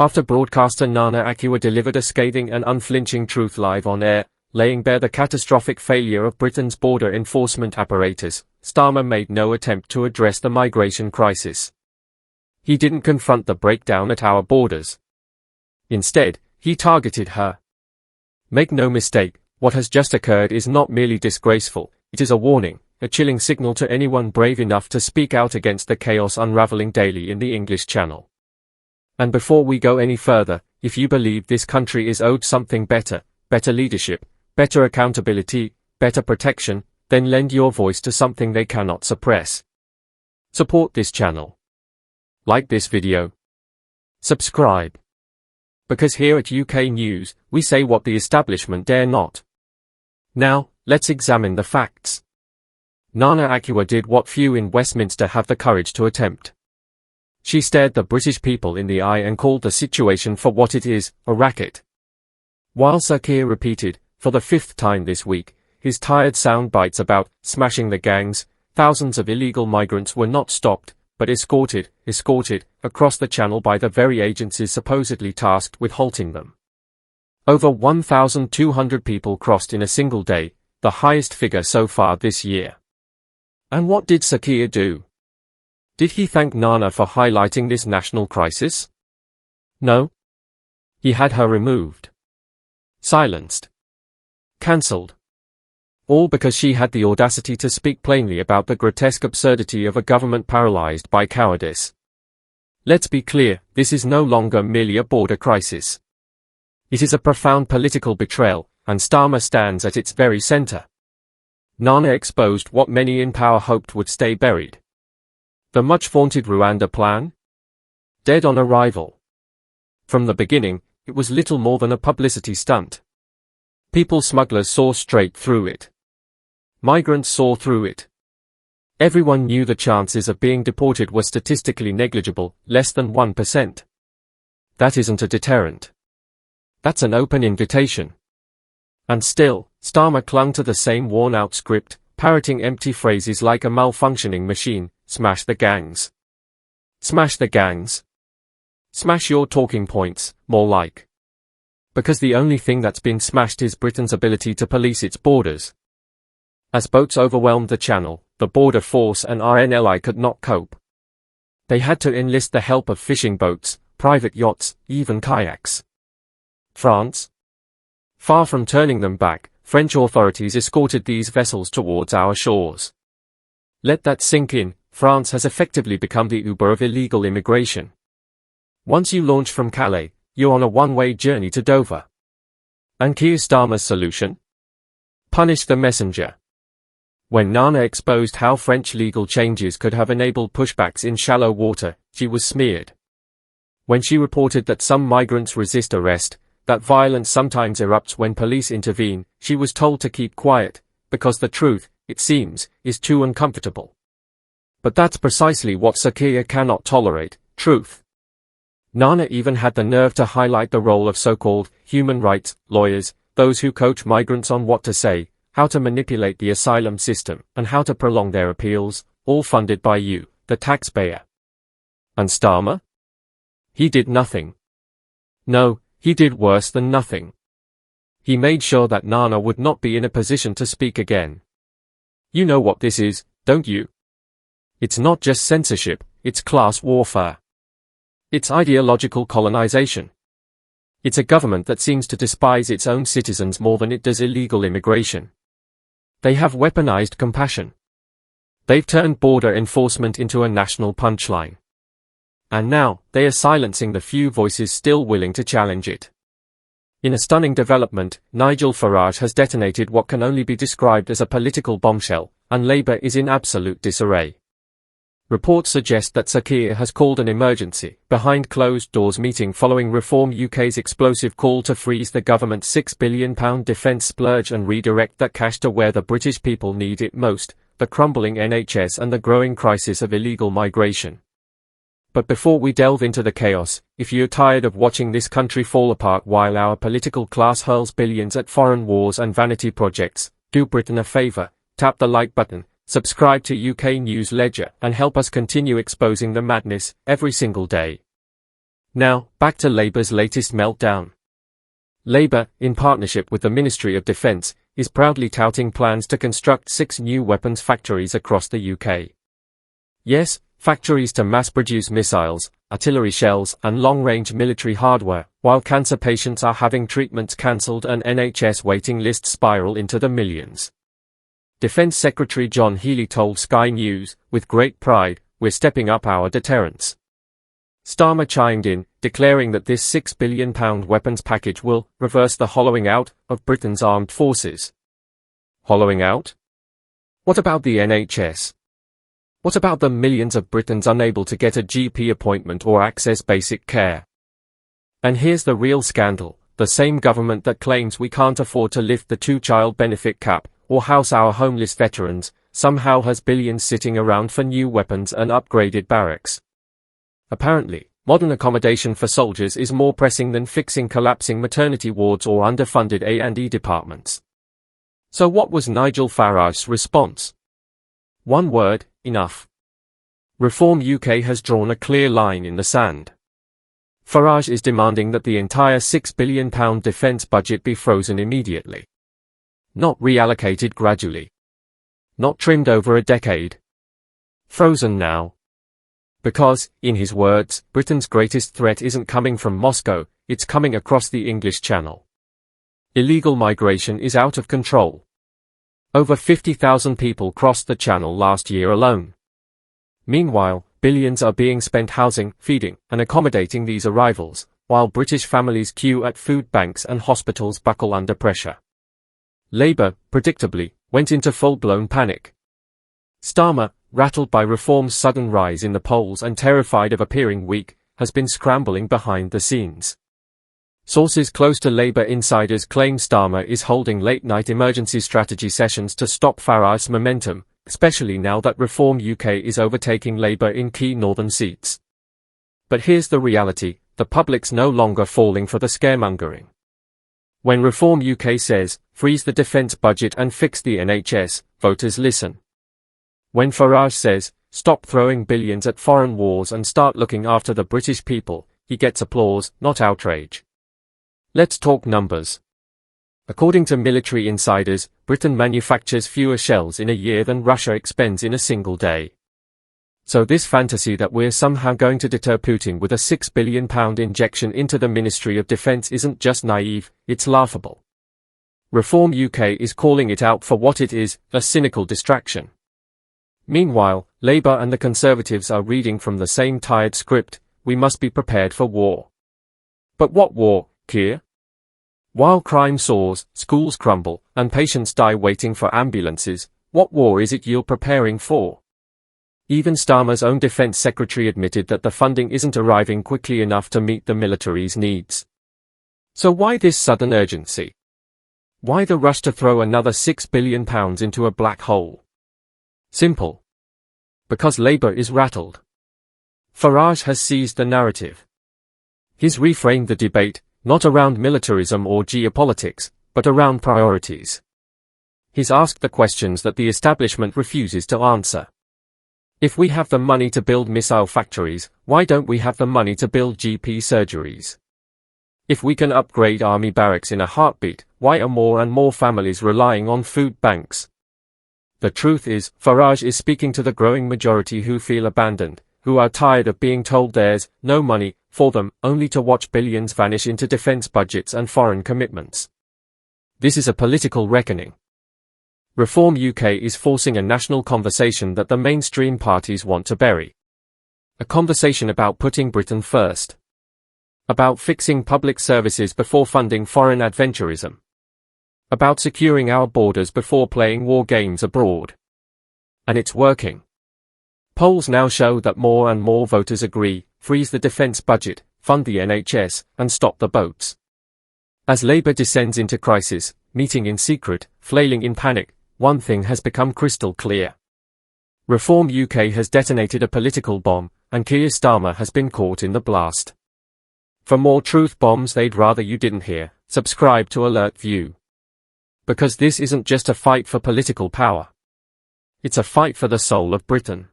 After broadcaster Nana Akua delivered a scathing and unflinching truth live on air, laying bare the catastrophic failure of Britain's border enforcement apparatus, Starmer made no attempt to address the migration crisis. He didn't confront the breakdown at our borders. Instead, he targeted her. Make no mistake, what has just occurred is not merely disgraceful, it is a warning, a chilling signal to anyone brave enough to speak out against the chaos unravelling daily in the English Channel. And before we go any further, if you believe this country is owed something better, better leadership, better accountability, better protection, then lend your voice to something they cannot suppress. Support this channel. Like this video. Subscribe. Because here at UK News, we say what the establishment dare not. Now, let's examine the facts. Nana Akua did what few in Westminster have the courage to attempt. She stared the British people in the eye and called the situation for what it is, a racket. While Sir Keir repeated, for the 5th time this week, his tired soundbites about smashing the gangs, thousands of illegal migrants were not stopped, but escorted across the channel by the very agencies supposedly tasked with halting them. Over 1,200 people crossed in a single day, the highest figure so far this year. And what did Sir Keir do? Did he thank Nana for highlighting this national crisis? No. He had her removed. Silenced. Cancelled. All because she had the audacity to speak plainly about the grotesque absurdity of a government paralyzed by cowardice. Let's be clear, this is no longer merely a border crisis. It is a profound political betrayal, and Starmer stands at its very center. Nana exposed what many in power hoped would stay buried. The much-vaunted Rwanda plan? Dead on arrival. From the beginning, it was little more than a publicity stunt. People smugglers saw straight through it. Migrants saw through it. Everyone knew the chances of being deported were statistically negligible, less than 1%. That isn't a deterrent. That's an open invitation. And still, Starmer clung to the same worn-out script, parroting empty phrases like a malfunctioning machine, smash the gangs. Smash the gangs. Smash your talking points, more like. Because the only thing that's been smashed is Britain's ability to police its borders. As boats overwhelmed the channel, the border force and RNLI could not cope. They had to enlist the help of fishing boats, private yachts, even kayaks. France? Far from turning them back, French authorities escorted these vessels towards our shores. Let that sink in, France has effectively become the Uber of illegal immigration. Once you launch from Calais, you're on a one-way journey to Dover. And Keir Starmer's solution? Punish the messenger. When Nana exposed how French legal changes could have enabled pushbacks in shallow water, she was smeared. When she reported that some migrants resist arrest, that violence sometimes erupts when police intervene, she was told to keep quiet, because the truth, it seems, is too uncomfortable. But that's precisely what Sir Keir cannot tolerate, truth. Nana even had the nerve to highlight the role of so-called human rights lawyers, those who coach migrants on what to say, how to manipulate the asylum system, and how to prolong their appeals, all funded by you, the taxpayer. And Starmer? He did nothing. No, he did worse than nothing. He made sure that Nana would not be in a position to speak again. You know what this is, don't you? It's not just censorship, it's class warfare. It's ideological colonization. It's a government that seems to despise its own citizens more than it does illegal immigration. They have weaponized compassion. They've turned border enforcement into a national punchline. And now, they are silencing the few voices still willing to challenge it. In a stunning development, Nigel Farage has detonated what can only be described as a political bombshell, and Labour is in absolute disarray. Reports suggest that Sir Keir has called an emergency, behind-closed-doors meeting following Reform UK's explosive call to freeze the government's £6 billion defence splurge and redirect that cash to where the British people need it most, the crumbling NHS and the growing crisis of illegal migration. But before we delve into the chaos, if you're tired of watching this country fall apart while our political class hurls billions at foreign wars and vanity projects, do Britain a favour, tap the like button, subscribe to UK News Ledger, and help us continue exposing the madness every single day. Now, back to Labour's latest meltdown. Labour, in partnership with the Ministry of Defence, is proudly touting plans to construct 6 new weapons factories across the UK. Yes, factories to mass-produce missiles, artillery shells and long-range military hardware, while cancer patients are having treatments cancelled and NHS waiting lists spiral into the millions. Defence Secretary John Healey told Sky News, "With great pride, we're stepping up our deterrence." Starmer chimed in, declaring that this £6 billion weapons package will reverse the hollowing out of Britain's armed forces. Hollowing out? What about the NHS? What about the millions of Britons unable to get a GP appointment or access basic care? And here's the real scandal: the same government that claims we can't afford to lift the 2-child benefit cap or house our homeless veterans somehow has billions sitting around for new weapons and upgraded barracks. Apparently, modern accommodation for soldiers is more pressing than fixing collapsing maternity wards or underfunded A&E departments. So what was Nigel Farage's response? One word: enough. Reform UK has drawn a clear line in the sand. Farage is demanding that the entire £6 billion defence budget be frozen immediately. Not reallocated gradually. Not trimmed over a decade. Frozen now. Because, in his words, Britain's greatest threat isn't coming from Moscow, it's coming across the English Channel. Illegal migration is out of control. Over 50,000 people crossed the Channel last year alone. Meanwhile, billions are being spent housing, feeding, and accommodating these arrivals, while British families queue at food banks and hospitals buckle under pressure. Labour, predictably, went into full-blown panic. Starmer, rattled by Reform's sudden rise in the polls and terrified of appearing weak, has been scrambling behind the scenes. Sources close to Labour insiders claim Starmer is holding late-night emergency strategy sessions to stop Farage's momentum, especially now that Reform UK is overtaking Labour in key northern seats. But here's the reality: the public's no longer falling for the scaremongering. When Reform UK says, freeze the defence budget and fix the NHS, voters listen. When Farage says, stop throwing billions at foreign wars and start looking after the British people, he gets applause, not outrage. Let's talk numbers. According to military insiders, Britain manufactures fewer shells in a year than Russia expends in a single day. So this fantasy that we're somehow going to deter Putin with a £6 billion injection into the Ministry of Defence isn't just naive, it's laughable. Reform UK is calling it out for what it is, a cynical distraction. Meanwhile, Labour and the Conservatives are reading from the same tired script: we must be prepared for war. But what war, Keir? While crime soars, schools crumble, and patients die waiting for ambulances, what war is it you're preparing for? Even Starmer's own Defence Secretary admitted that the funding isn't arriving quickly enough to meet the military's needs. So why this sudden urgency? Why the rush to throw another £6 billion into a black hole? Simple. Because Labour is rattled. Farage has seized the narrative. He's reframed the debate, not around militarism or geopolitics, but around priorities. He's asked the questions that the establishment refuses to answer. If we have the money to build missile factories, why don't we have the money to build GP surgeries? If we can upgrade army barracks in a heartbeat, why are more and more families relying on food banks? The truth is, Farage is speaking to the growing majority who feel abandoned, who are tired of being told there's no money for them, only to watch billions vanish into defence budgets and foreign commitments. This is a political reckoning. Reform UK is forcing a national conversation that the mainstream parties want to bury. A conversation about putting Britain first. About fixing public services before funding foreign adventurism. About securing our borders before playing war games abroad. And it's working. Polls now show that more and more voters agree: freeze the defence budget, fund the NHS, and stop the boats. As Labour descends into crisis, meeting in secret, flailing in panic, one thing has become crystal clear. Reform UK has detonated a political bomb, and Keir Starmer has been caught in the blast. For more truth bombs they'd rather you didn't hear, subscribe to Alert View. Because this isn't just a fight for political power. It's a fight for the soul of Britain.